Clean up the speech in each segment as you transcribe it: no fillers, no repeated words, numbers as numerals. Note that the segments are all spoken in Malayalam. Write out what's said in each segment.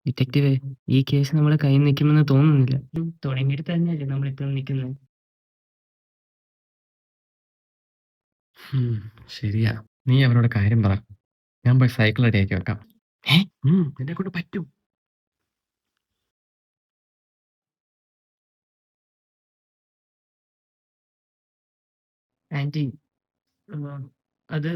ഡിറ്റക്റ്റീവേ, ഈ കേസ് നമ്മുടെ കയ്യിൽ നിൽക്കുമെന്ന് തോന്നുന്നില്ല. തുടങ്ങിയിട്ട് തന്നെയല്ലേ നമ്മളിപ്പോൾ നിൽക്കുന്നത്. ശരിയാ, നീ അവരോട് കാര്യം പറ. ഞാൻ പോയി സൈക്കിൾ റെഡിയാക്കി വെക്കാം. നിന്നെ കൊണ്ട് പറ്റും. ആന്റി, അത്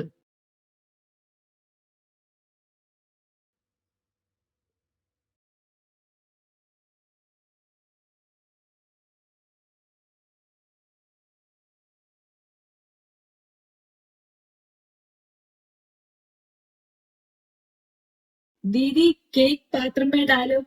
दीदी केक पात्र में डालो।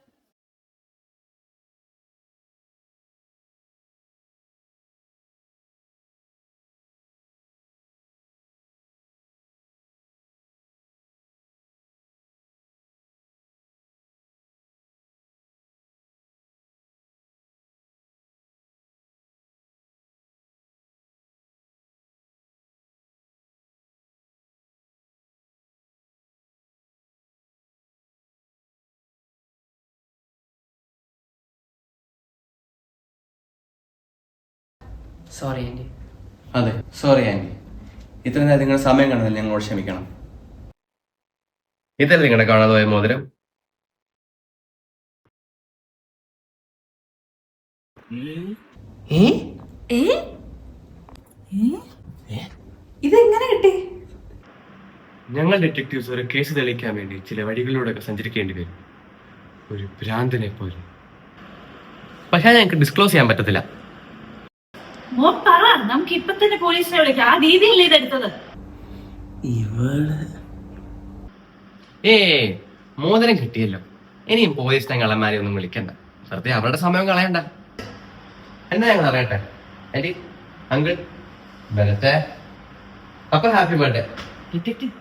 Sorry aunty. അതെ, സോറി ആൻറ്റി. ഇത്രയും നേരം നിങ്ങളുടെ സമയം കാണുന്നില്ല, ഞങ്ങളോട് ക്ഷമിക്കണം. ഇതല്ലേ നിങ്ങളുടെ കാണാതെ പോയ മോതിരം? ഇതെങ്ങനെ കിട്ടി? ഞങ്ങൾ ഡിറ്റക്ടീവ്സ് ഒരു കേസ് തെളിയിക്കാൻ വേണ്ടി ചില വഴികളിലൂടെ സഞ്ചരിക്കേണ്ടി വരും, ഒരു ഭ്രാന്തനെ പോലെ. പക്ഷേ ഞങ്ങൾക്ക് ഡിസ്ക്ലോസ് ചെയ്യാൻ പറ്റത്തില്ല. മോൻ പറ, നമുക്ക് ഇപ്പൊ തന്നെ പോലീസിനെ വിളിക്കാം. ആ ദീദിയല്ലേ ഇതെടുത്തത്? മോതിരം കിട്ടിയല്ലോ, ഇനിയും പോലീസിനെ കള്ളന്മാരെ ഒന്നും വിളിക്കണ്ട. വെറുതെ അവരുടെ സമയം കളയണ്ട. എന്താ ഞങ്ങൾ അറിയട്ടെ ആന്റി, അങ്കിൾ, ബലത്തെ അപ്പൊ ഹാപ്പി ബർത്ത്ഡേ. ഡിറ്റക്റ്റീവ്